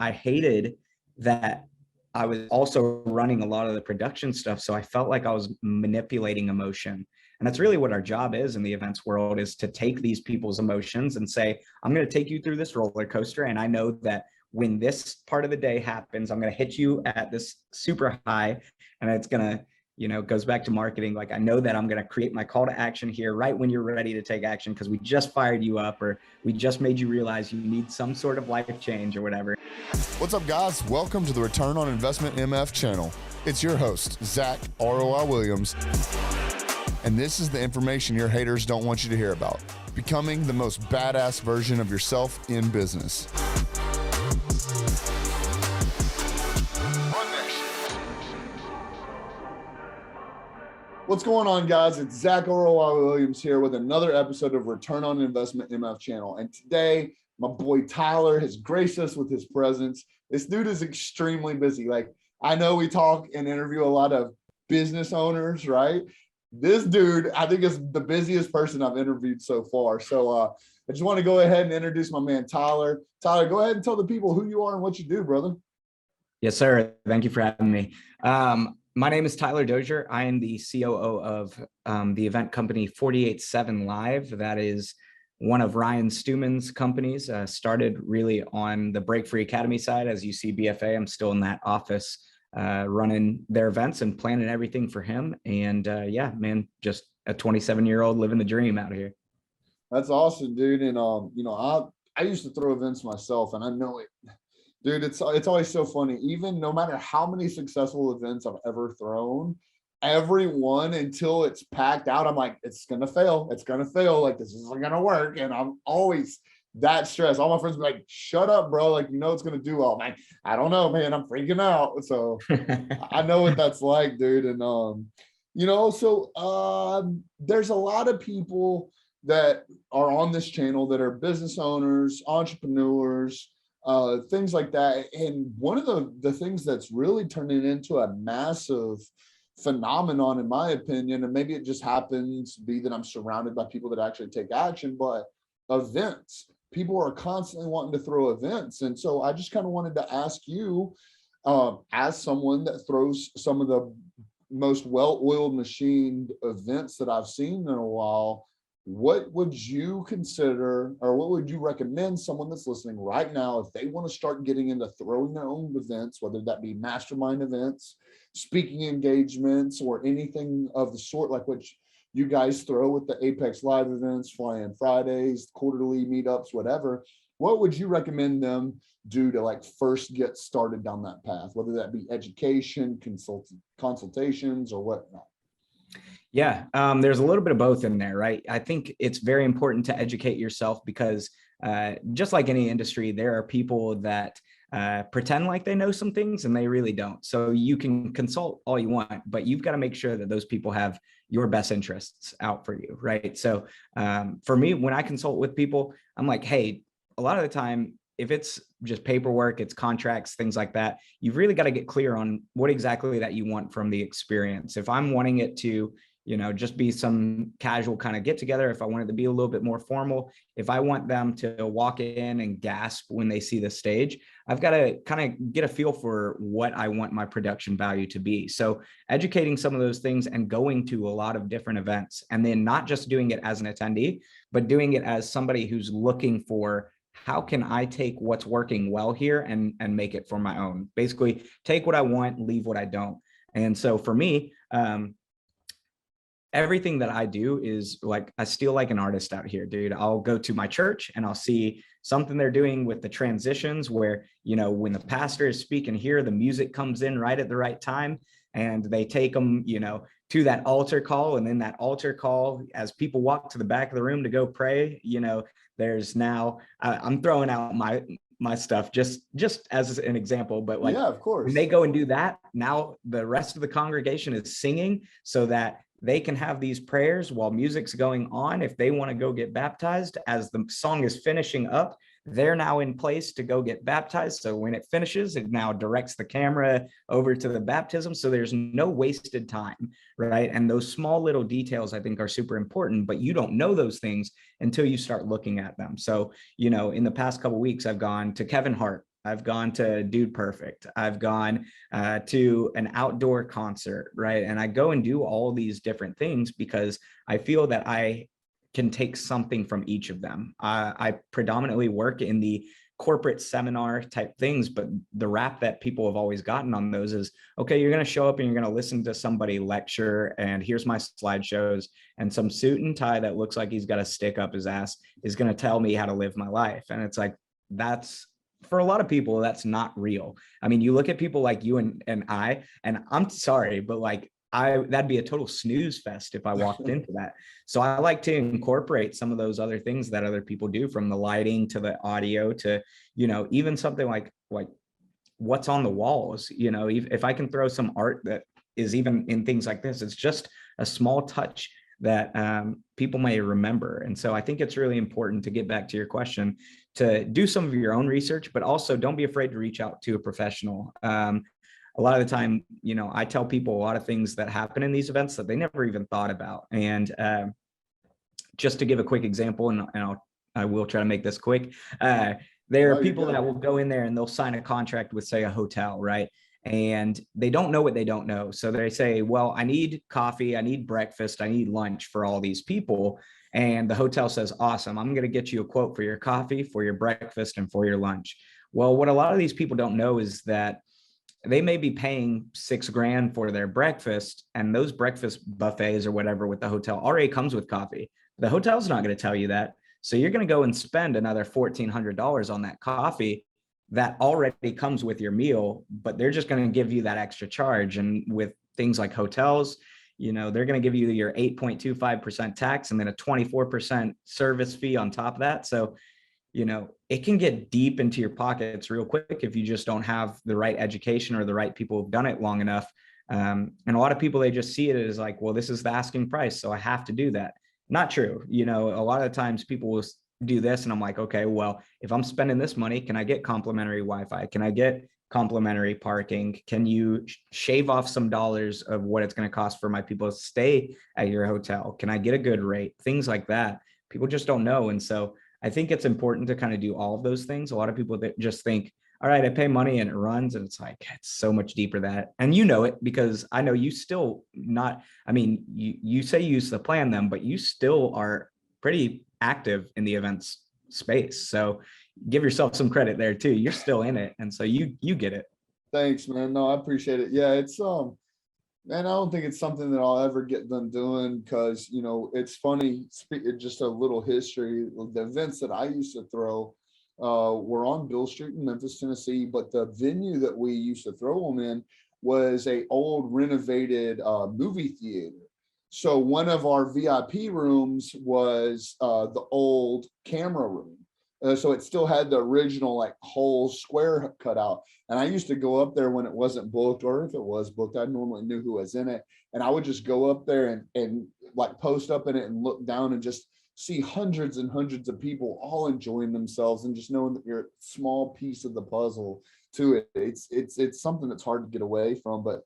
I hated that I was also running a lot of the production stuff. So I felt like I was manipulating emotion. And that's really what our job is in the events world, is to take these people's emotions and say, I'm going to take you through this roller coaster. And I know that when this part of the day happens, I'm going to hit you at this super high, and it's going to, goes back to marketing. Like, I know that I'm going to create my call to action here right when you're ready to take action, because we just fired you up, or we just made you realize you need some sort of life change or whatever. What's up, guys? Welcome to the Return on Investment MF channel. It's your host, Zack ROI Williams. And this is the information your haters don't want you to hear about: becoming the most badass version of yourself in business. What's going on, guys? It's Zack ROI Williams here with another episode of Return on Investment MF channel. And today, my boy Tyler has graced us with his presence. This dude is extremely busy. Like, I know we talk and interview a lot of business owners, right? This dude, I think, is the busiest person I've interviewed so far. So I just want to go ahead and introduce my man, Tyler. Tyler, go ahead and tell the people who you are and what you do, brother. Yes, sir. Thank you for having me. My name is Tyler Dozier. I am the COO of the event company 48/7 Live. That is one of Ryan Stewman's companies. Started really on the Break Free Academy side. As you see, BFA, I'm still in that office running their events and planning everything for him. And yeah, man, just a 27-year-old living the dream out here. That's awesome, dude. And I used to throw events myself, and I know it. Dude, it's always so funny. Even no matter how many successful events I've ever thrown, every one, until it's packed out, I'm like, it's gonna fail. It's gonna fail. Like, this isn't gonna work. And I'm always that stressed. All my friends be like, shut up, bro. Like, it's gonna do well. I'm like, I don't know, man. I'm freaking out. So I know what that's like, dude. And there's a lot of people that are on this channel that are business owners, entrepreneurs, things like that. And one of the things that's really turning into a massive phenomenon, in my opinion, and maybe it just happens to be that I'm surrounded by people that actually take action, but events. People are constantly wanting to throw events. And so I just kind of wanted to ask you, as someone that throws some of the most well-oiled machined events that I've seen in a while, what would you consider, or what would you recommend someone that's listening right now if they want to start getting into throwing their own events, whether that be mastermind events, speaking engagements, or anything of the sort, like what you guys throw with the Apex Live events, Fly-In Fridays, quarterly meetups, whatever? What would you recommend them do to like first get started down that path, whether that be education, consultations, or whatnot? Yeah, there's a little bit of both in there, right? I think it's very important to educate yourself, because just like any industry, there are people that pretend like they know some things and they really don't. So you can consult all you want, but you've got to make sure that those people have your best interests out for you, right? So for me, when I consult with people, I'm like, hey, a lot of the time, if it's just paperwork, it's contracts, things like that, you've really got to get clear on what exactly that you want from the experience. If I'm wanting it to, just be some casual kind of get together, if I want it to be a little bit more formal, if I want them to walk in and gasp when they see the stage, I've got to kind of get a feel for what I want my production value to be. So educating some of those things and going to a lot of different events, and then not just doing it as an attendee, but doing it as somebody who's looking for, how can I take what's working well here and make it for my own? Basically, take what I want, leave what I don't. And so for me, everything that I do is like, I steal like an artist out here, dude. I'll go to my church and I'll see something they're doing with the transitions where, when the pastor is speaking here, the music comes in right at the right time, and they take them, to that altar call. And then that altar call, as people walk to the back of the room to go pray, there's now, I'm throwing out my stuff just as an example, but like, yeah, of course, when they go and do that, now the rest of the congregation is singing so that they can have these prayers while music's going on. If they want to go get baptized, as the song is finishing up, they're now in place to go get baptized. So when it finishes, it now directs the camera over to the baptism. So there's no wasted time, right? And those small little details, I think, are super important, but you don't know those things until you start looking at them. So, in the past couple of weeks, I've gone to Kevin Hart. I've gone to Dude Perfect. I've gone to an outdoor concert, right? And I go and do all these different things because I feel that I can take something from each of them. I predominantly work in the corporate seminar type things, but the rap that people have always gotten on those is, okay, you're going to show up and you're going to listen to somebody lecture, and here's my slideshows, and some suit and tie that looks like he's got a stick up his ass is going to tell me how to live my life. And it's like, that's, for a lot of people, that's not real. I mean, you look at people like you and I, and I'm sorry, but like, that'd be a total snooze fest if I walked into that. So I like to incorporate some of those other things that other people do, from the lighting to the audio to, even something like what's on the walls. If I can throw some art that is even in things like this, it's just a small touch that people may remember. And so I think it's really important, to get back to your question, to do some of your own research, but also don't be afraid to reach out to a professional. A lot of the time, I tell people a lot of things that happen in these events that they never even thought about. And just to give a quick example, and I will try to make this quick. There are people that will go in there and they'll sign a contract with, say, a hotel, right? And they don't know what they don't know. So they say, well, I need coffee, I need breakfast, I need lunch for all these people. And the hotel says, awesome, I'm going to get you a quote for your coffee, for your breakfast, and for your lunch. Well, what a lot of these people don't know is that they may be paying $6,000 for their breakfast, and those breakfast buffets or whatever with the hotel already comes with coffee. The hotel's not going to tell you that. So you're going to go and spend another $1,400 on that coffee that already comes with your meal, but they're just going to give you that extra charge. And with things like hotels, they're going to give you your 8.25% tax and then a 24% service fee on top of that. So it can get deep into your pockets real quick if you just don't have the right education or the right people who've done it long enough. And a lot of people, they just see it as like, well, this is the asking price, so I have to do that. Not true. A lot of times people will do this, and I'm like, okay, well, if I'm spending this money, can I get complimentary Wi-Fi? Can I get complimentary parking? Can you shave off some dollars of what it's going to cost for my people to stay at your hotel? Can I get a good rate? Things like that. People just don't know. And so I think it's important to kind of do all of those things. A lot of people that just think, all right, I pay money and it runs. And it's like, it's so much deeper than that. And it because I know you still not, I mean, you say you used to plan them, but you still are pretty active in the events space. So give yourself some credit there too. You're still in it. And so you get it. Thanks, man. No, I appreciate it. Yeah, it's man, I don't think it's something that I'll ever get done doing, because it's funny. Just a little history. The events that I used to throw were on Bill Street in Memphis, Tennessee, but the venue that we used to throw them in was a old renovated movie theater. So one of our VIP rooms was the old camera room. So it still had the original like whole square cut out. And I used to go up there when it wasn't booked, or if it was booked, I normally knew who was in it. And I would just go up there and like post up in it and look down and just see hundreds and hundreds of people all enjoying themselves, and just knowing that you're a small piece of the puzzle to it. It's something that's hard to get away from. But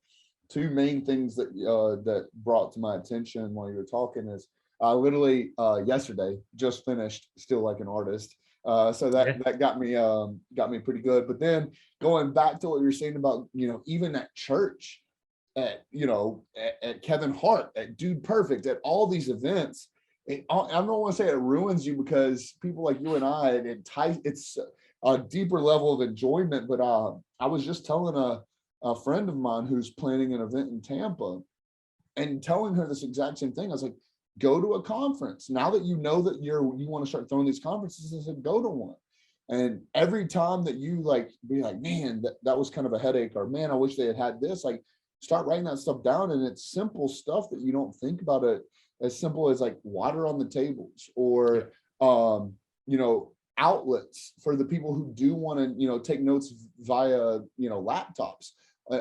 two main things that brought to my attention while you were talking is I literally yesterday just finished Still Like an Artist. So that got me pretty good. But then going back to what you were saying about, even at church, at Kevin Hart, at Dude Perfect, at all these events, I don't want to say it ruins you, because people like you and I, it's a deeper level of enjoyment. But I was just telling a friend of mine who's planning an event in Tampa, and telling her this exact same thing. I was like, go to a conference. Now that you know that you want to start throwing these conferences, I said, go to one. And every time that you be like, man, that was kind of a headache, or man, I wish they had this, like, start writing that stuff down. And it's simple stuff that you don't think about it, as simple as like water on the tables, or, outlets for the people who do want to, take notes via, laptops.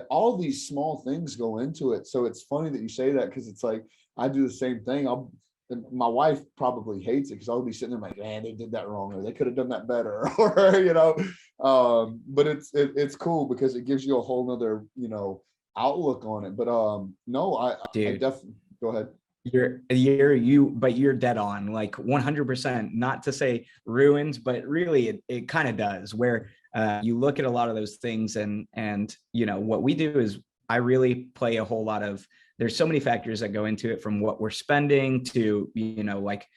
All these small things go into it. So it's funny that you say that, because it's like, I do the same thing. My wife probably hates it, because I'll be sitting there like, man, they did that wrong, or they could have done that better, or, but it's cool, because it gives you a whole nother, outlook on it. But no, I definitely, go ahead. But you're dead on, like 100%, not to say ruins, but really it kind of does, where You look at a lot of those things, and what we do is I really play a whole lot of, there's so many factors that go into it, from what we're spending to, like,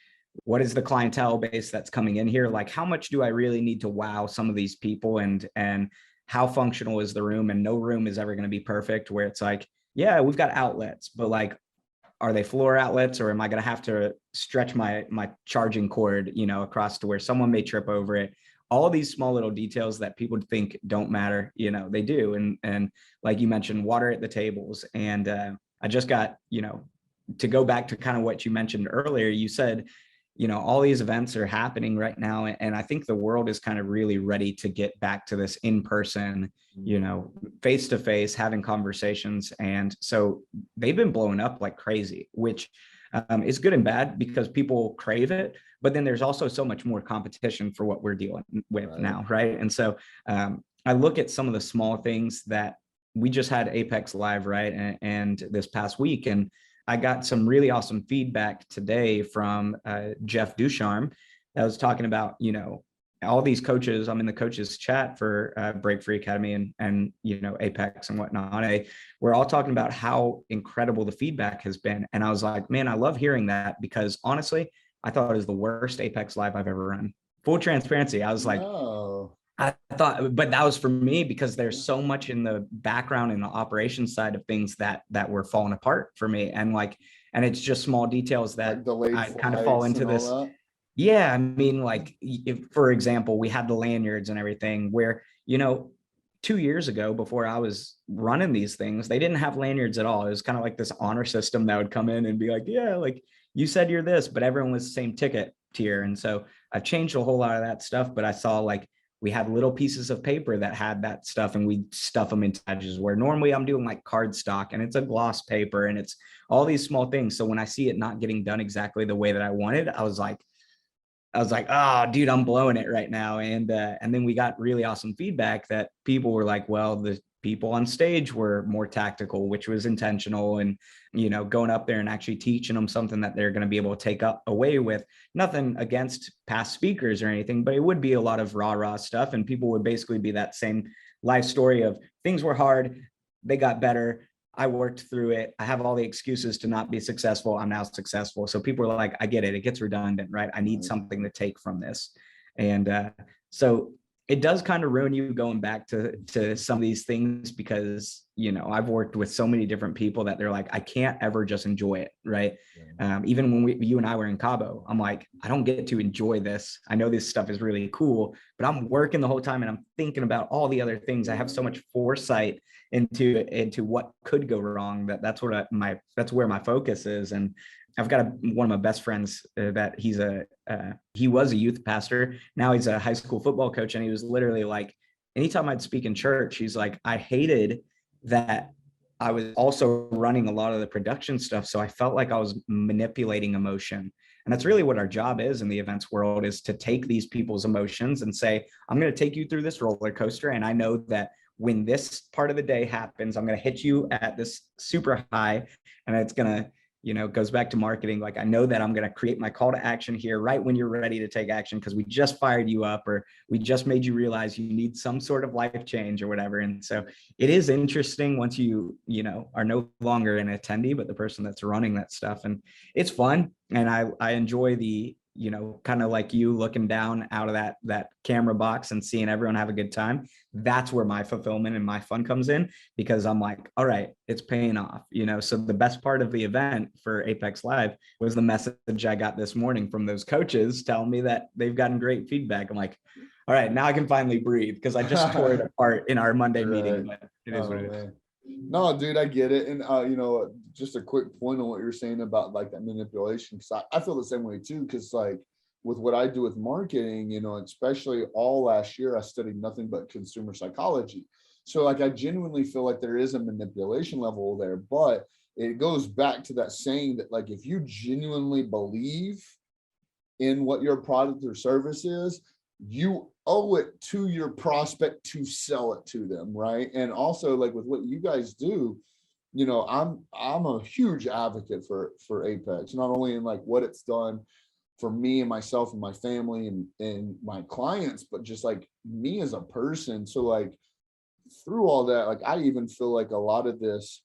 what is the clientele base that's coming in here? Like, how much do I really need to wow some of these people, and how functional is the room? And no room is ever going to be perfect, where it's like, yeah, we've got outlets, but like, are they floor outlets, or am I going to have to stretch my charging cord, across to where someone may trip over it? All these small little details that people think don't matter, they do. And like you mentioned, water at the tables. And I just got, to go back to kind of what you mentioned earlier, you said, all these events are happening right now. And I think the world is kind of really ready to get back to this in person, face to face, having conversations. And so they've been blowing up like crazy, which is good and bad, because people crave it. But then there's also so much more competition for what we're dealing with now. Right. And so I look at some of the small things that we just had Apex Live, right? And this past week, and I got some really awesome feedback today from Jeff Ducharme that was talking about, all these coaches. I'm in the coaches chat for Break Free Academy and Apex and whatnot. We're all talking about how incredible the feedback has been. And I was like, man, I love hearing that, because honestly, I thought it was the worst Apex Live I've ever run. Full transparency. I was like, I thought, but that was for me because there's so much in the background and the operations side of things that were falling apart for me. And it's just small details that like I kind of fall into this. Yeah. I mean, like, if, for example, we had the lanyards and everything where, 2 years ago, before I was running these things, they didn't have lanyards at all. It was kind of like this honor system that would come in and be like, yeah, like, you said you're this, but everyone was the same ticket tier. And so I've changed a whole lot of that stuff, but I saw like, we had little pieces of paper that had that stuff, and we stuff them into badges, where normally I'm doing like cardstock and it's a gloss paper and it's all these small things. So when I see it not getting done exactly the way that I wanted, I was like, oh, dude, I'm blowing it right now. And then we got really awesome feedback that people were like, well, the people on stage were more tactical, which was intentional. And, going up there and actually teaching them something that they're going to be able to take away with. Nothing against past speakers or anything, but it would be a lot of rah stuff. And people would basically be that same life story of things were hard, they got better, I worked through it, I have all the excuses to not be successful, I'm now successful. So people are like, I get it, it gets redundant, right? I need something to take from this. And so it does kind of ruin you going back to some of these things, because I've worked with so many different people that they're like, I can't ever just enjoy it, right? Even when you and I were in Cabo, I'm like, I don't get to enjoy this. I know this stuff is really cool, but I'm working the whole time and I'm thinking about all the other things. I have so much foresight into what could go wrong, that's where my focus is. And I've got one of my best friends that he was a youth pastor. Now he's a high school football coach. And he was literally like, anytime I'd speak in church, he's like, I hated that I was also running a lot of the production stuff. So I felt like I was manipulating emotion. And that's really what our job is in the events world, is to take these people's emotions and say, I'm going to take you through this roller coaster. And I know that when this part of the day happens, I'm going to hit you at this super high, and it's going to, goes back to marketing. Like, I know that I'm going to create my call to action here right when you're ready to take action, because we just fired you up, or we just made you realize you need some sort of life change or whatever. And so it is interesting once you are no longer an attendee, but the person that's running that stuff. And it's fun. And I enjoy the, kind of like you looking down out of that camera box and seeing everyone have a good time. That's where my fulfillment and my fun comes in, because I'm like, all right, it's paying off, So the best part of the event for Apex Live was the message I got this morning from those coaches telling me that they've gotten great feedback. I'm like, all right, now I can finally breathe, because I just tore it apart in our Monday meeting. But it is what it is. No, dude, I get it. And, just a quick point on what you're saying about like that manipulation, because I feel the same way too. Because like with what I do with marketing, especially all last year, I studied nothing but consumer psychology. So like, I genuinely feel like there is a manipulation level there, but it goes back to that saying that like, if you genuinely believe in what your product or service is, you owe it to your prospect to sell it to them, right? And also like with what you guys do, I'm a huge advocate for Apex, not only in like what it's done for me and myself and my family and my clients, but just like me as a person. So like through all that, like I even feel like a lot of this,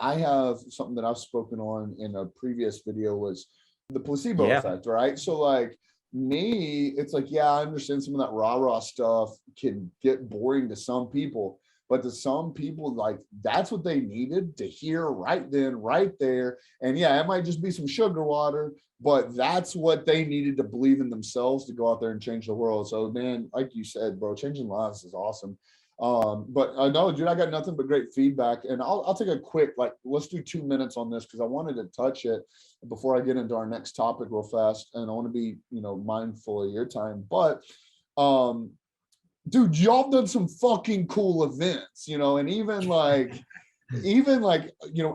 I have something that I've spoken on in a previous video was the placebo Yeah. effect, right? So like me, it's like, yeah, I understand some of that rah-rah stuff can get boring to some people, but to some people, like that's what they needed to hear right then, right there. And yeah, it might just be some sugar water, but that's what they needed to believe in themselves to go out there and change the world. So man, like you said, bro, changing lives is awesome. But no, dude, I got nothing but great feedback, and I'll take a quick, like, let's do 2 minutes on this because I wanted to touch it before I get into our next topic real fast, and I want to be, mindful of your time. But, dude, y'all done some fucking cool events, and even like,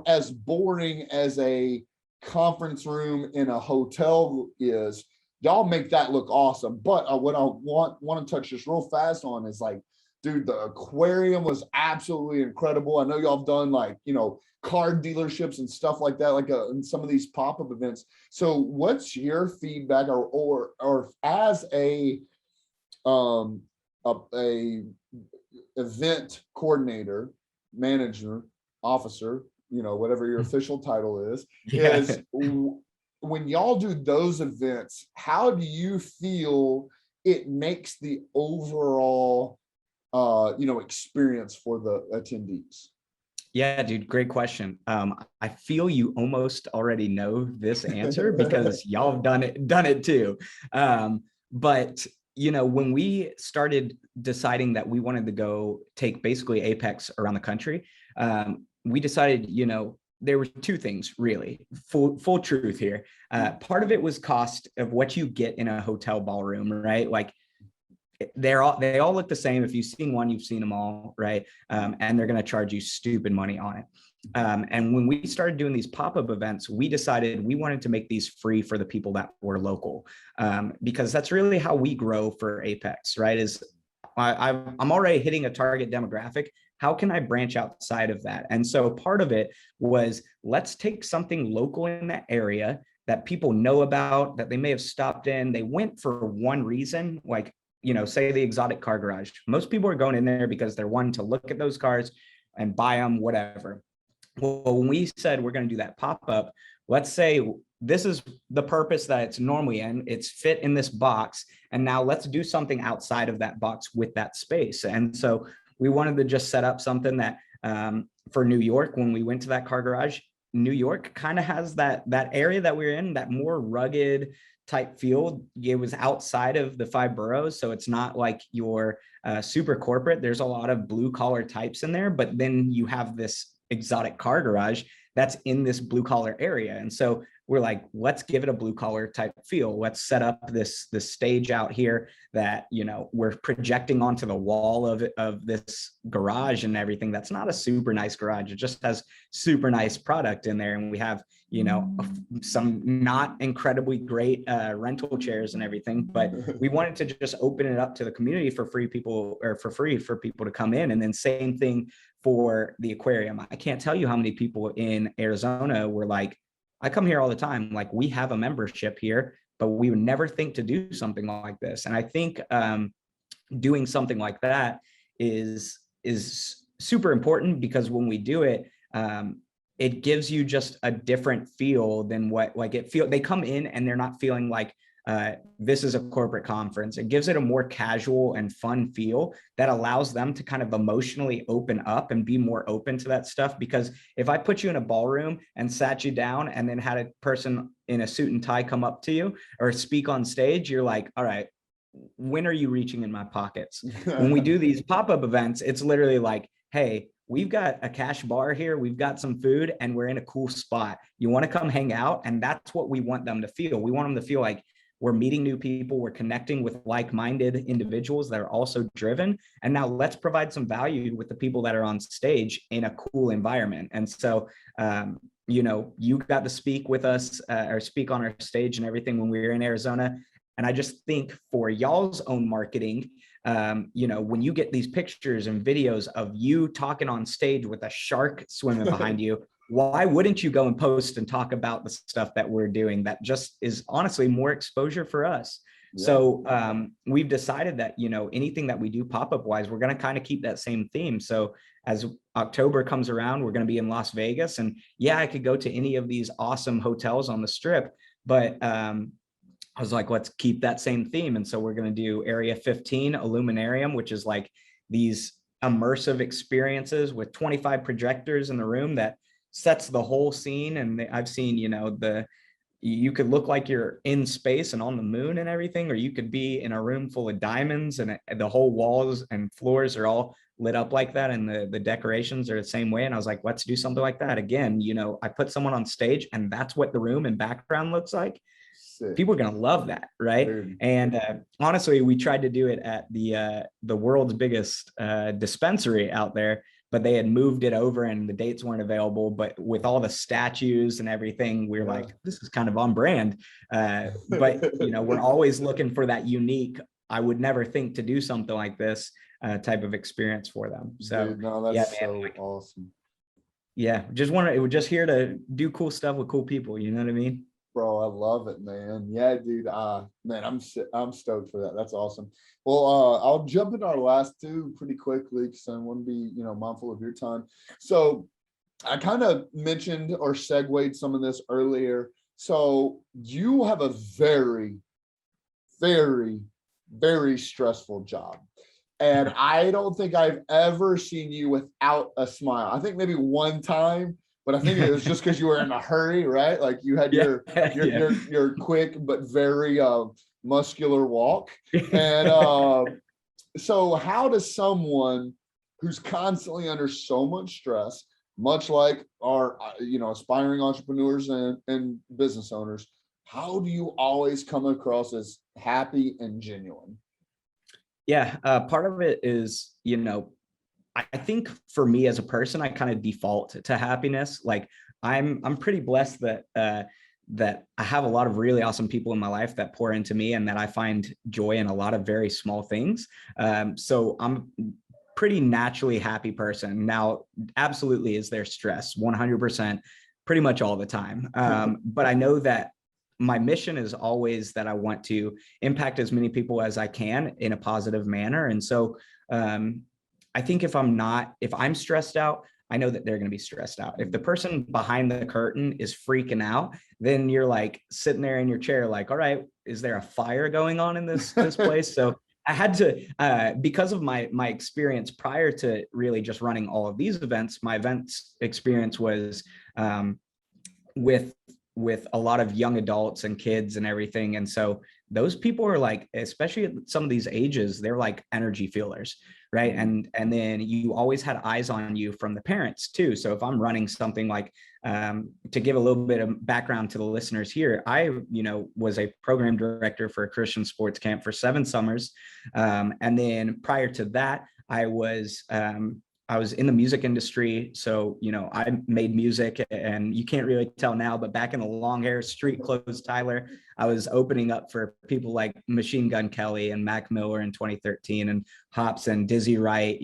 as boring as a conference room in a hotel is, y'all make that look awesome. But what I want to touch just real fast on is like, dude, the aquarium was absolutely incredible. I know y'all have done like, card dealerships and stuff like that, like in some of these pop-up events. So what's your feedback or as a event coordinator, manager, officer, whatever your official title is Yeah. when y'all do those events, how do you feel it makes the overall experience for the attendees? Yeah, dude, great question. I feel you almost already know this answer because y'all have done it too. But when we started deciding that we wanted to go take basically Apex around the country, we decided, there were two things really, full truth here. Part of it was cost of what you get in a hotel ballroom, right? Like they all look the same. If you've seen one, you've seen them all, right? And they're going to charge you stupid money on it. And when we started doing these pop-up events, we decided we wanted to make these free for the people that were local, because that's really how we grow for Apex, right? Is I'm already hitting a target demographic. How can I branch outside of that? And so part of it was, let's take something local in that area that people know about, that they may have stopped in. They went for one reason, like, say the exotic car garage. Most people are going in there because they're wanting to look at those cars and buy them, whatever. Well, when we said we're going to do that pop-up, let's say this is the purpose that it's normally in, it's fit in this box, and now let's do something outside of that box with that space. And so we wanted to just set up something that for New York, when we went to that car garage, New York kind of has that area that we're in, that more rugged type feel. It was outside of the 5 boroughs, so it's not like your super corporate. There's a lot of blue collar types in there, but then you have this exotic car garage that's in this blue collar area. And so we're like, let's give it a blue collar type feel. Let's set up this stage out here that, we're projecting onto the wall of this garage and everything. That's not a super nice garage. It just has super nice product in there. And we have, some not incredibly great rental chairs and everything, but we wanted to just open it up to the community for free for people to come in. And then same thing for the aquarium. I can't tell you how many people in Arizona were like, I come here all the time. Like, we have a membership here, but we would never think to do something like this. And I think doing something like that is super important, because when we do it, it gives you just a different feel than they come in and they're not feeling like this is a corporate conference. It gives it a more casual and fun feel that allows them to kind of emotionally open up and be more open to that stuff. Because if I put you in a ballroom and sat you down and then had a person in a suit and tie come up to you or speak on stage, you're like, all right, when are you reaching in my pockets? When we do these pop-up events, it's literally like, hey, we've got a cash bar here, we've got some food, and we're in a cool spot. You want to come hang out? And that's what we want them to feel. We want them to feel like we're meeting new people, we're connecting with like-minded individuals that are also driven. And now let's provide some value with the people that are on stage in a cool environment. And so, you got to speak with us or speak on our stage and everything when we were in Arizona. And I just think for y'all's own marketing, when you get these pictures and videos of you talking on stage with a shark swimming behind you, why wouldn't you go and post and talk about the stuff that we're doing that just is honestly more exposure for us? Yeah. So we've decided that, anything that we do pop-up wise, we're going to kind of keep that same theme. So as October comes around, we're going to be in Las Vegas, and yeah, I could go to any of these awesome hotels on the strip, but I was like, let's keep that same theme. And so we're going to do Area 15 Illuminarium, which is like these immersive experiences with 25 projectors in the room that sets the whole scene. And I've seen, you could look like you're in space and on the moon and everything, or you could be in a room full of diamonds and the whole walls and floors are all lit up like that. And the decorations are the same way. And I was like, let's do something like that. Again, I put someone on stage and that's what the room and background looks like. Sick. People are going to love that. Right. Dude. And honestly, we tried to do it at the world's biggest dispensary out there, but they had moved it over and the dates weren't available. But with all the statues and everything, we were like, this is kind of on brand. But, we're always looking for that unique, I would never think to do something like this type of experience for them. So, dude, no, that's so awesome. Yeah. We're just here to do cool stuff with cool people. You know what I mean? Bro, I love it, man. Yeah, dude. Man, I'm stoked for that. That's awesome. Well, I'll jump into our last two pretty quickly because I want to be, mindful of your time. So I kind of mentioned or segued some of this earlier. So you have a very, very, very stressful job. And I don't think I've ever seen you without a smile. I think maybe one time, but I think it was just because you were in a hurry, right? Like you had your quick but very muscular walk. And so how does someone who's constantly under so much stress, much like our aspiring entrepreneurs and business owners, how do you always come across as happy and genuine? Yeah, part of it is, I think for me as a person, I kind of default to happiness. Like I'm pretty blessed that that I have a lot of really awesome people in my life that pour into me and that I find joy in a lot of very small things. So I'm pretty naturally happy person. Now, absolutely is there stress 100%, pretty much all the time. But I know that my mission is always that I want to impact as many people as I can in a positive manner. And so I think if I'm stressed out, I know that they're going to be stressed out. If the person behind the curtain is freaking out, then you're like sitting there in your chair, like, all right, is there a fire going on in this place? So I had to, because of my experience prior to really just running all of these events, my events experience was with a lot of young adults and kids and everything. And so those people are like, especially at some of these ages, they're like energy feelers, right? And then you always had eyes on you from the parents too. So if I'm running something like, to give a little bit of background to the listeners here, I, was a program director for a Christian sports camp for 7 summers. And then prior to that, I was in the music industry. So, I made music, and you can't really tell now, but back in the long hair, street clothes, Tyler, I was opening up for people like Machine Gun Kelly and Mac Miller in 2013, and Hops and Dizzy Wright,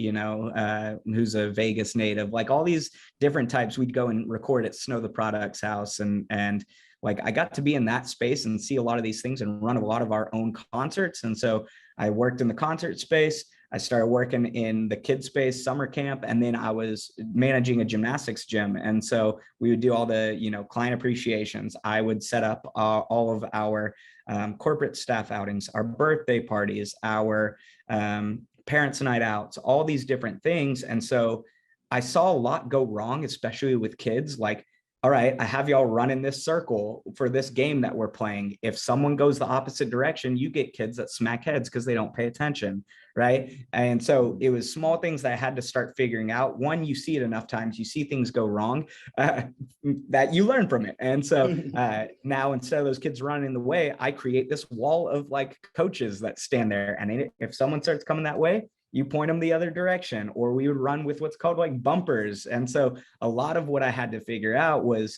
who's a Vegas native, like all these different types. We'd go and record at Snow the Product's house. And like, I got to be in that space and see a lot of these things and run a lot of our own concerts. And so I worked in the concert space. I started working in the kids space, summer camp, and then I was managing a gymnastics gym. And so we would do all the, client appreciations. I would set up all of our corporate staff outings, our birthday parties, our parents' night outs, all these different things. And so I saw a lot go wrong, especially with kids. Like, all right, I have y'all run in this circle for this game that we're playing. If someone goes the opposite direction, you get kids that smack heads because they don't pay attention, right? And so it was small things that I had to start figuring out. One, you see it enough times, you see things go wrong, that you learn from it. And so now, instead of those kids running in the way, I create this wall of like coaches that stand there. And if someone starts coming that way, you point them the other direction, or we would run with what's called like bumpers. And so a lot of what I had to figure out was,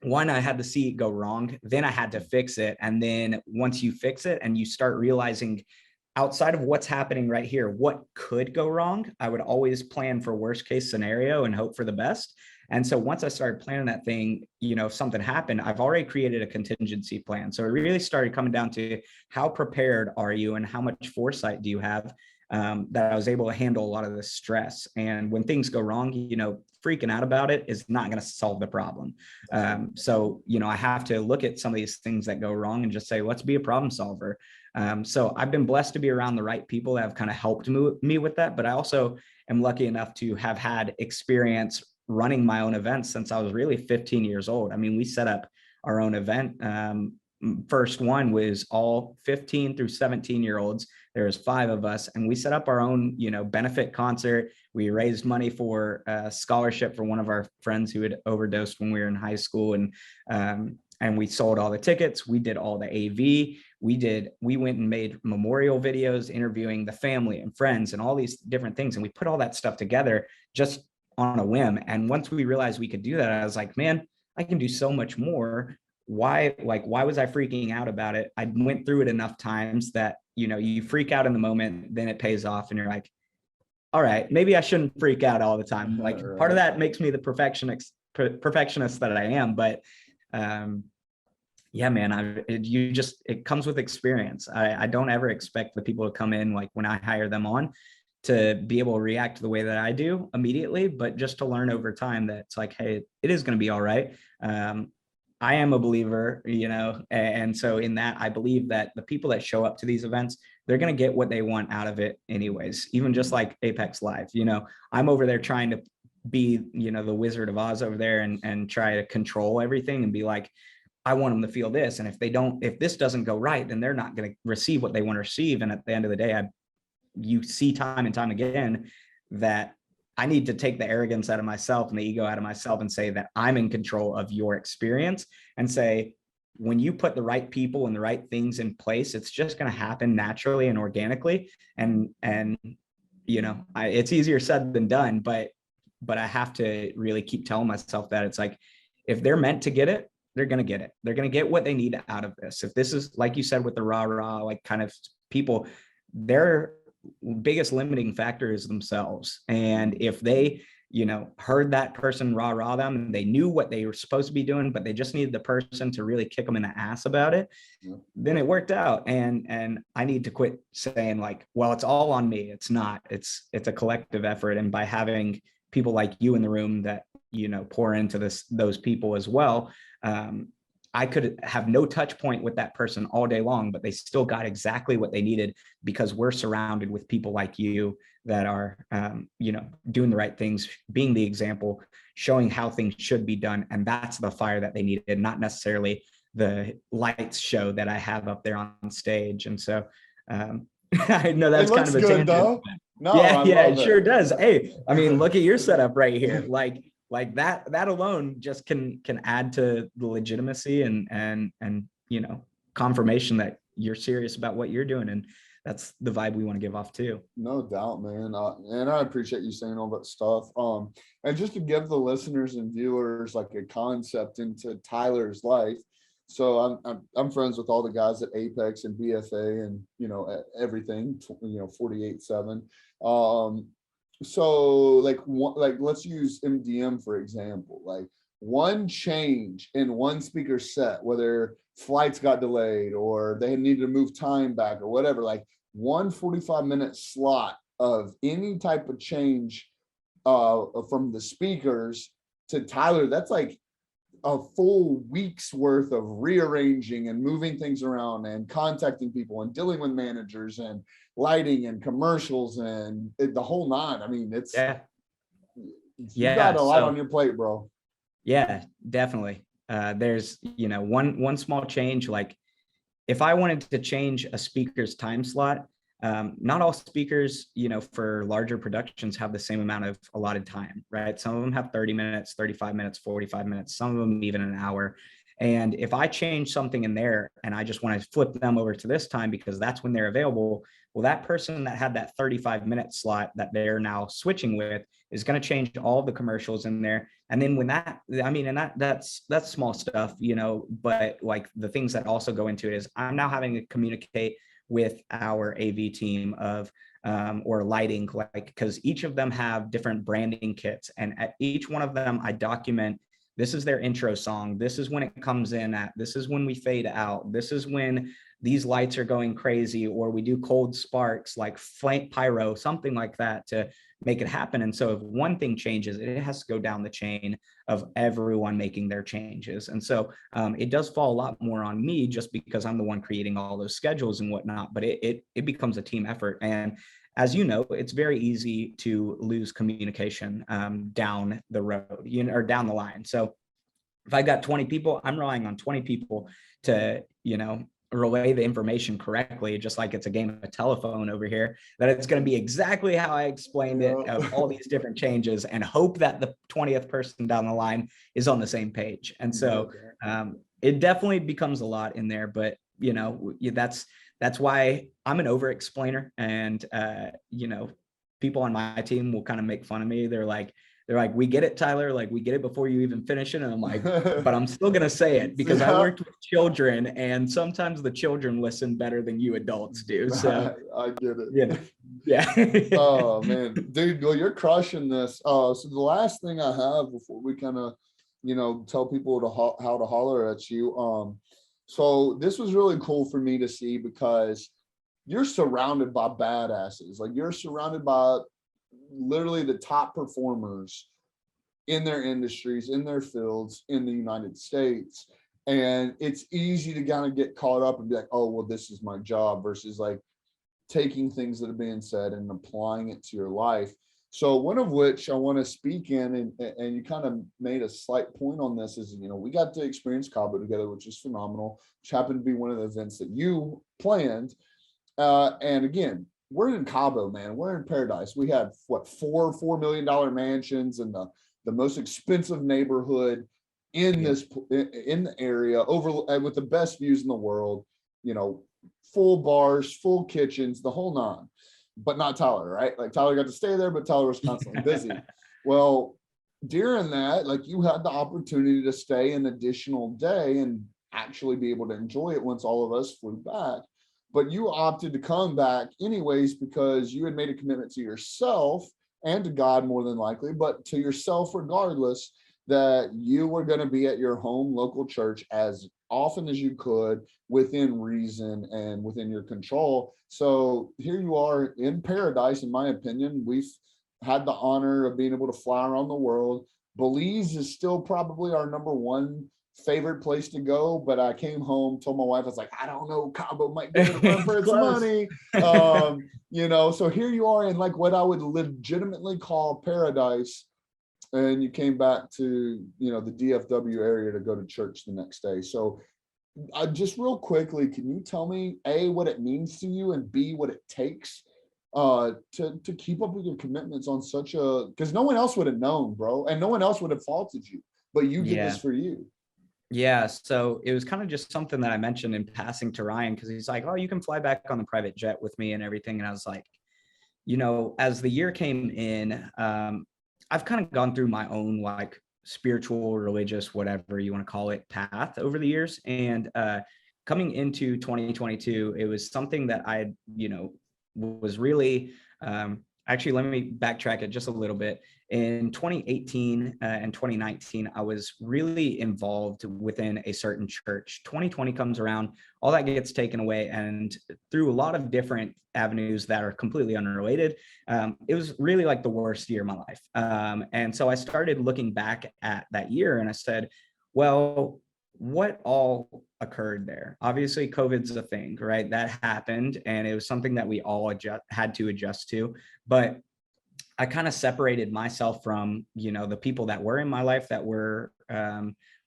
one, I had to see it go wrong, then I had to fix it. And then once you fix it and you start realizing outside of what's happening right here, what could go wrong? I would always plan for worst case scenario and hope for the best. And so once I started planning that thing, if something happened, I've already created a contingency plan. So it really started coming down to how prepared are you and how much foresight do you have, that I was able to handle a lot of the stress. And when things go wrong, freaking out about it is not going to solve the problem. So, I have to look at some of these things that go wrong and just say, let's be a problem solver. So I've been blessed to be around the right people that have kind of helped me with that. But I also am lucky enough to have had experience running my own events since I was really 15 years old. I mean, we set up our own event. First one was all 15 through 17-year-olds. There was 5 of us, and we set up our own, benefit concert. We raised money for a scholarship for one of our friends who had overdosed when we were in high school, and we sold all the tickets. We did all the AV. We went and made memorial videos interviewing the family and friends and all these different things, and we put all that stuff together just on a whim. And once we realized we could do that, I was like, man, I can do so much more. Why was I freaking out about it? I went through it enough times that, you freak out in the moment, then it pays off and you're like, all right, maybe I shouldn't freak out all the time. Like Right. part of that makes me the perfectionist that I am. But yeah, man, it comes with experience. I don't ever expect the people to come in, like when I hire them on, to be able to react the way that I do immediately, but just to learn over time that it's like, hey, it is going to be all right. I am a believer, and so in that, I believe that the people that show up to these events, they're going to get what they want out of it anyways, even just like Apex Live. I'm over there trying to be, the Wizard of Oz over there and try to control everything and be like, I want them to feel this. And if this doesn't go right, then they're not going to receive what they want to receive. And at the end of the day, you see time and time again that I need to take the arrogance out of myself and the ego out of myself and say that I'm in control of your experience, and say, when you put the right people and the right things in place, it's just going to happen naturally and organically. And it's easier said than done, but I have to really keep telling myself that it's like, if they're meant to get it, they're going to get it. They're going to get what they need out of this. If this is, like you said, with the rah, like kind of people, their biggest limiting factor is themselves. And if they, heard that person rah them, and they knew what they were supposed to be doing, but they just needed the person to really kick them in the ass about it, then it worked out. And I need to quit saying like, well, it's all on me. It's not. It's a collective effort. And by having people like you in the room that, pour into those people as well, I could have no touch point with that person all day long, but they still got exactly what they needed because we're surrounded with people like you that are, doing the right things, being the example, showing how things should be done. And that's the fire that they needed, not necessarily the lights show that I have up there on stage. And so I know that's kind of a tangent. Though. No, yeah, it sure does. Hey, I mean, look at your setup right here. Like that alone just can add to the legitimacy and confirmation that you're serious about what you're doing. And that's the vibe we want to give off too. No doubt, man. And I appreciate you saying all that stuff. And just to give the listeners and viewers like a concept into Tyler's life. So I'm friends with all the guys at Apex and BFA and, everything, 48/7. So let's use MDM for example. Like one change in one speaker's set, whether flights got delayed or they needed to move time back or whatever, like 1 45-minute slot of any type of change from the speakers to Tyler, that's like a full week's worth of rearranging and moving things around and contacting people and dealing with managers and lighting and commercials and the whole nine. I mean, it's you got a lot on your plate, bro. Yeah, definitely. There's one small change. Like if I wanted to change a speaker's time slot, not all speakers, for larger productions have the same amount of allotted time, right? Some of them have 30 minutes, 35 minutes, 45 minutes, some of them even an hour. And if I change something in there and I just want to flip them over to this time because that's when they're available, well, that person that had that 35-minute slot that they're now switching with is going to change all the commercials in there. And then when that's small stuff, but like the things that also go into it is I'm now having to communicate with our AV team of or lighting, like, because each of them have different branding kits, and at each one of them I document, this is their intro song, this is when it comes in at, this is when we fade out, this is when these lights are going crazy, or we do cold sparks like pyro, something like that, to make it happen. And so if one thing changes, it has to go down the chain of everyone making their changes. And so it does fall a lot more on me, just because I'm the one creating all those schedules and whatnot, but it becomes a team effort. And as you know, it's very easy to lose communication down the road, or down the line. So if I got 20 people, I'm relying on 20 people to, relay the information correctly, just like it's a game of telephone over here, that it's going to be exactly how I explained it, of all these different changes, and hope that the 20th person down the line is on the same page. And so it definitely becomes a lot in there, but that's why I'm an over explainer. And people on my team will kind of make fun of me. They're like, we get it, Tyler. Like, we get it before you even finish it. And I'm like, but I'm still going to say it, because I worked with children, and sometimes the children listen better than you adults do. So I get it. Yeah. Oh man, dude, well, you're crushing this. So the last thing I have before we kind of, tell people how to holler at you. So this was really cool for me to see, because you're surrounded by badasses. Like, you're surrounded by literally the top performers in their industries, in their fields, in the United States. And it's easy to kind of get caught up and be like, oh, well, this is my job, versus like taking things that are being said and applying it to your life. So one of which I want to speak in, and you kind of made a slight point on this, is, we got to experience Cabo together, which is phenomenal, which happened to be one of the events that you planned. And again, we're in Cabo, man. We're in paradise. We had $4 million mansions and the most expensive neighborhood in the area, over with the best views in the world. Full bars, full kitchens, the whole nine. But not Tyler, right? Like, Tyler got to stay there, but Tyler was constantly busy. Well, during that, like, you had the opportunity to stay an additional day and actually be able to enjoy it once all of us flew back. But you opted to come back anyways, because you had made a commitment to yourself and to God, more than likely, but to yourself regardless, that you were going to be at your home local church as often as you could, within reason and within your control. So here you are in paradise. In my opinion, we've had the honor of being able to fly around the world. Belize is still probably our number one favorite place to go, but I came home, told my wife, I was like, I don't know, Cabo might give it a run for its money. So here you are in like what I would legitimately call paradise, and you came back to the DFW area to go to church the next day. So just real quickly, can you tell me, A, what it means to you, and B, what it takes to keep up with your commitments on such a, because no one else would have known, bro, and no one else would have faulted you, but you did this for you. Yeah, so it was kind of just something that I mentioned in passing to Ryan, because he's like, oh, you can fly back on the private jet with me and everything. And I was like, as the year came in, I've kind of gone through my own like spiritual, religious, whatever you want to call it, path over the years. And coming into 2022, it was something that I, was really, actually, let me backtrack it just a little bit. In 2018 and 2019, I was really involved within a certain church. 2020 comes around, all that gets taken away. And through a lot of different avenues that are completely unrelated, it was really like the worst year of my life. And so I started looking back at that year, and I said, well, what all occurred there? Obviously, COVID's a thing, right? That happened, and it was something that we all had to adjust to. But I kind of separated myself from, the people that were in my life that were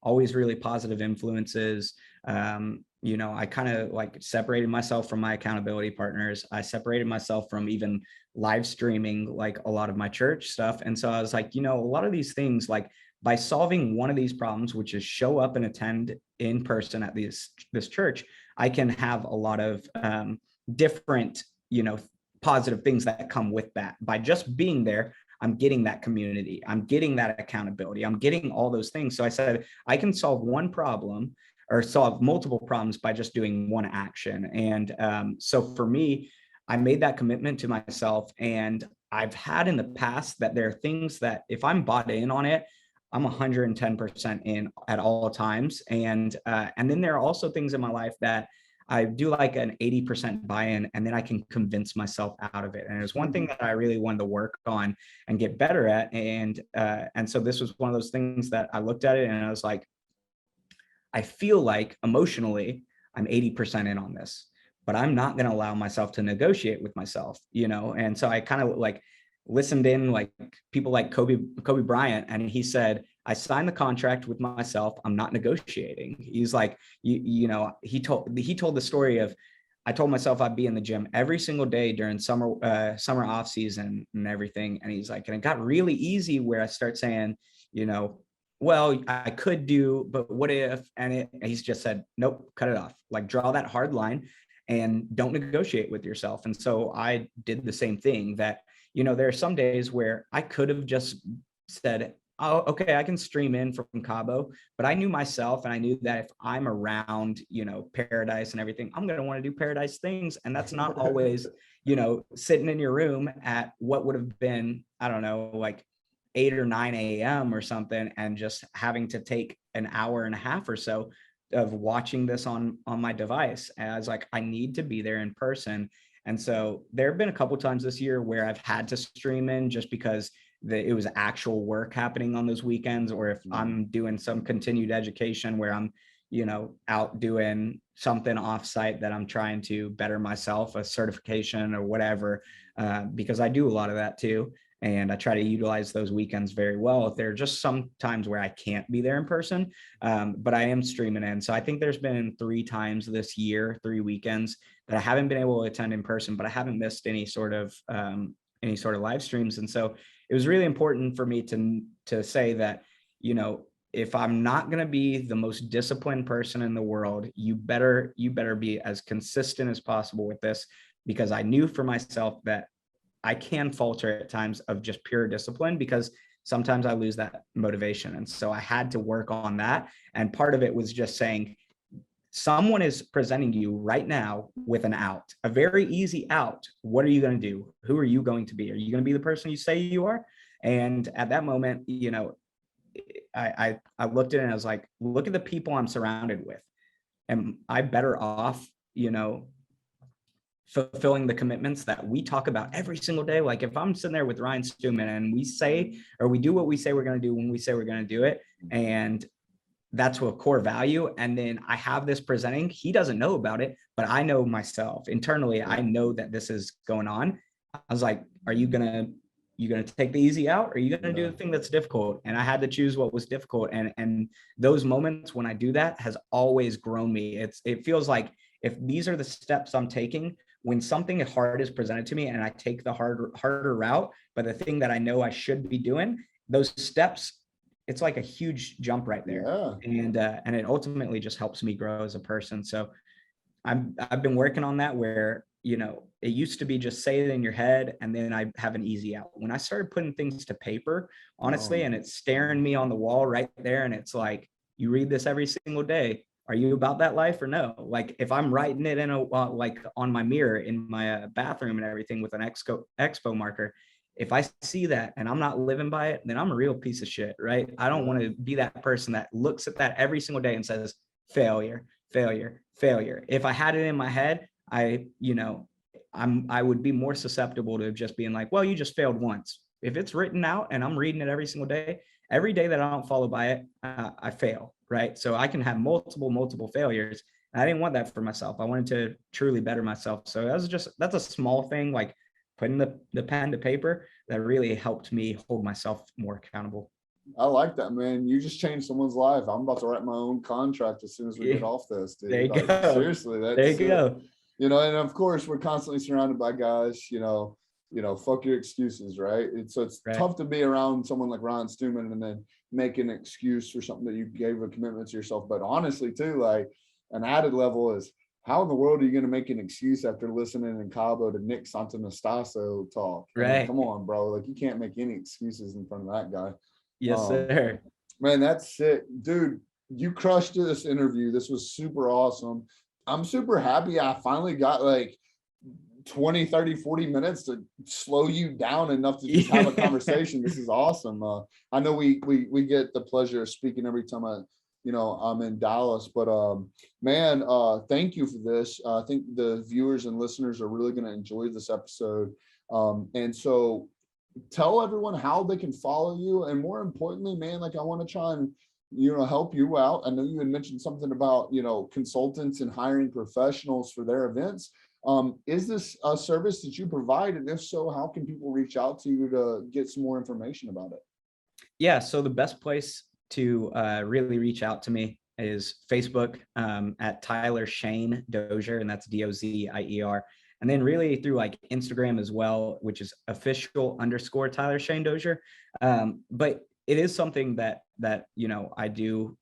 always really positive influences. I kind of like separated myself from my accountability partners. I separated myself from even live streaming like a lot of my church stuff. And so I was like, a lot of these things, like by solving one of these problems, which is show up and attend in person at this church, I can have a lot of different, positive things that come with that. By just being there, I'm getting that community, I'm getting that accountability, I'm getting all those things. So I said, I can solve one problem or solve multiple problems by just doing one action. And so for me, I made that commitment to myself. And I've had in the past that there are things that if I'm bought in on it, I'm 110% in at all times. And then there are also things in my life that I do like an 80% buy-in, and then I can convince myself out of it. And it's one thing that I really wanted to work on and get better at. And so this was one of those things that I looked at it and I was like, I feel like emotionally I'm 80% in on this, but I'm not going to allow myself to negotiate with myself, you know? And so I kind of like listened in, like people like Kobe Bryant, and he said, I signed the contract with myself. I'm not negotiating. He's like, you know, he told the story of, I told myself I'd be in the gym every single day during summer off season and everything. And he's like, and it got really easy where I start saying, you know, well, I could do, but what if? And he's just said, nope, cut it off. Like draw that hard line and don't negotiate with yourself. And so I did the same thing that, you know, there are some days where I could have just said, oh, okay, I can stream in from Cabo, but I knew myself and I knew that if I'm around, you know, Paradise and everything, I'm going to want to do Paradise things. And that's not always, you know, sitting in your room at what would have been, I don't know, like 8 or 9 a.m. or something, and just having to take an hour and a half or so of watching this on my device. And I was like, I need to be there in person. And so there have been a couple times this year where I've had to stream in just because it was actual work happening on those weekends, or if I'm doing some continued education where I'm, you know, out doing something offsite that I'm trying to better myself, a certification or whatever, because I do a lot of that too. And I try to utilize those weekends very well. There are just some times where I can't be there in person, but I am streaming in. So I think there's been 3 times this year, 3 weekends that I haven't been able to attend in person, but I haven't missed any sort of live streams. And so it was really important for me to say that, you know, if I'm not going to be the most disciplined person in the world, you better be as consistent as possible with this, because I knew for myself that I can falter at times of just pure discipline, because sometimes I lose that motivation. And so I had to work on that. And part of it was just saying, someone is presenting you right now with an out, a very easy out. What are you going to do? Who are you going to be? Are you going to be the person you say you are? And at that moment, you know, I looked at it and I was like, look at the people I'm surrounded with. Am I better off, you know, fulfilling the commitments that we talk about every single day? Like if I'm sitting there with Ryan Stewman and we say, or we do what we say we're going to do when we say we're going to do it, and that's a core value, and then I have this presenting, he doesn't know about it, but I know myself internally, I know that this is going on. I was like, are you gonna take the easy out, or are you gonna do the thing that's difficult? And I had to choose what was difficult. And those moments when I do that has always grown me. It feels like if these are the steps I'm taking, when something hard is presented to me and I take the harder route, but the thing that I know I should be doing, those steps, it's like a huge jump right there. Yeah. And it ultimately just helps me grow as a person. So I've been working on that, where, you know, it used to be just say it in your head and then I have an easy out. When I started putting things to paper, honestly, and it's staring me on the wall right there, and it's like, you read this every single day. Are you about that life or no? Like if I'm writing it in like on my mirror in my bathroom and everything with an expo marker, if I see that and I'm not living by it, then I'm a real piece of shit, right? I don't want to be that person that looks at that every single day and says, failure, failure, failure. If I had it in my head, I would be more susceptible to just being like, well, you just failed once. If it's written out and I'm reading it every single day, every day that I don't follow by it, I fail, right? So I can have multiple failures. And I didn't want that for myself. I wanted to truly better myself. So that's a small thing, like putting the pen to paper, that really helped me hold myself more accountable. I like that, man. You just changed someone's life. I'm about to write my own contract as soon as we get off this, dude. There you go. Seriously, there you go. You know, and of course we're constantly surrounded by guys, you know, fuck your excuses, right? So it's tough to be around someone like Ryan Stewman and then make an excuse for something that you gave a commitment to yourself. But honestly, too, like an added level is, how in the world are you going to make an excuse after listening in Cabo to Nick Santonastaso talk? Right. I mean, come on, bro. Like you can't make any excuses in front of that guy. Yes, sir. Man, that's sick, dude. you crushed this interview. This was super awesome. I'm super happy I finally got like 20, 30, 40 minutes to slow you down enough to just have a conversation. This is awesome. I know we get the pleasure of speaking every time I'm in Dallas, but man, thank you for this. I think the viewers and listeners are really going to enjoy this episode. And so tell everyone how they can follow you. And more importantly, man, like I want to try and, help you out. I know you had mentioned something about, consultants and hiring professionals for their events. Is this a service that you provide? And if so, how can people reach out to you to get some more information about it? Yeah, so the best place to really reach out to me is Facebook at Tyler Shane Dozier, and that's Dozier. And then really through like Instagram as well, which is official_Tyler Shane Dozier. But it is something that I do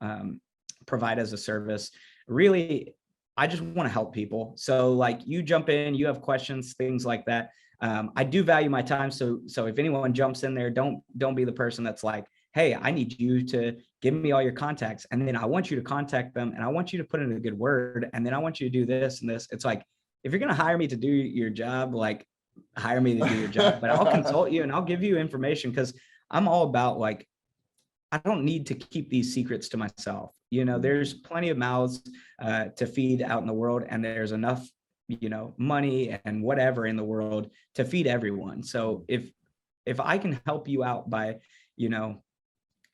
provide as a service. Really, I just want to help people. So like you jump in, you have questions, things like that. I do value my time. So if anyone jumps in there, don't be the person that's like, hey, I need you to give me all your contacts. And then I want you to contact them and I want you to put in a good word. And then I want you to do this and this. It's like, if you're going to hire me to do your job, like hire me to do your job, but I'll consult you and I'll give you information, because I'm all about like, I don't need to keep these secrets to myself. There's plenty of mouths to feed out in the world, and there's enough, money and whatever in the world to feed everyone. So if I can help you out by,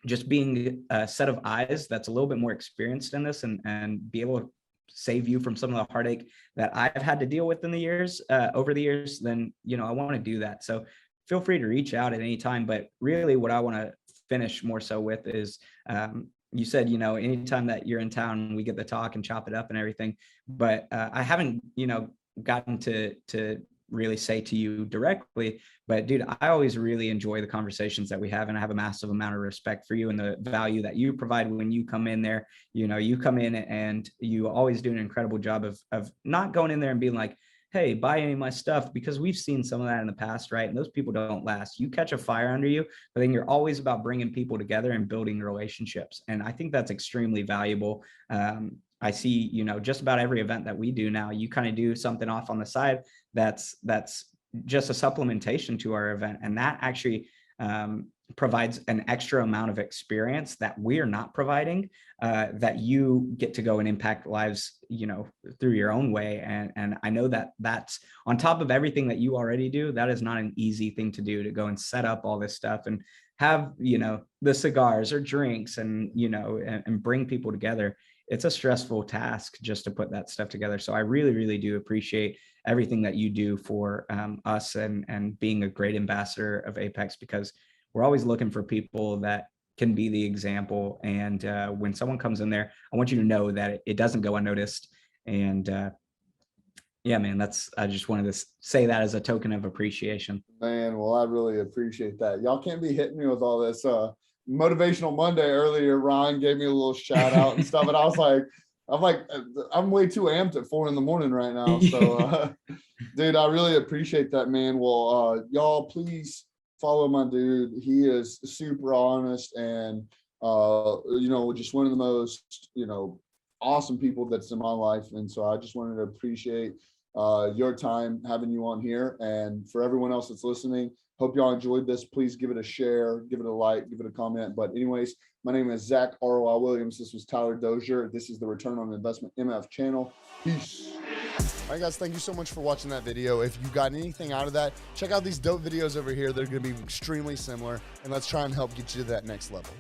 just being a set of eyes that's a little bit more experienced in this and be able to save you from some of the heartache that I've had to deal with in the years, over the years, then, I want to do that. So feel free to reach out at any time. But really what I want to finish more so with is, you said, anytime that you're in town, we get to talk and chop it up and everything. But I haven't, gotten to really say to you directly, but dude, I always really enjoy the conversations that we have, and I have a massive amount of respect for you and the value that you provide when you come in there. You come in and you always do an incredible job of not going in there and being like, hey, buy any of my stuff, because we've seen some of that in the past, right? And those people don't last. You catch a fire under you, but then you're always about bringing people together and building relationships. And I think that's extremely valuable. I see, just about every event that we do now, you kind of do something off on the side that's just a supplementation to our event. And that actually provides an extra amount of experience that we're not providing, that you get to go and impact lives, through your own way. And I know that that's on top of everything that you already do. That is not an easy thing to do, to go and set up all this stuff and have, the cigars or drinks and, and bring people together. It's a stressful task just to put that stuff together. So I really, really do appreciate everything that you do for us and being a great ambassador of Apex, because we're always looking for people that can be the example. And when someone comes in there, I want you to know that it doesn't go unnoticed. And yeah, man, I just wanted to say that as a token of appreciation. Man, well, I really appreciate that. Y'all can't be hitting me with all this Motivational Monday earlier. Ryan gave me a little shout out and stuff. And I'm way too amped at 4 a.m. right now. So dude, I really appreciate that, man. Well, y'all please follow my dude. He is super honest and, just one of the most, awesome people that's in my life. And so I just wanted to appreciate your time having you on here. And for everyone else that's listening, hope y'all enjoyed this. Please give it a share, give it a like, give it a comment. But anyways, my name is Zack ROI Williams. This was Tyler Dozier. This is the Return on Investment MF channel. Peace. All right, guys, thank you so much for watching that video. If you got anything out of that, check out these dope videos over here. They're going to be extremely similar, and let's try and help get you to that next level.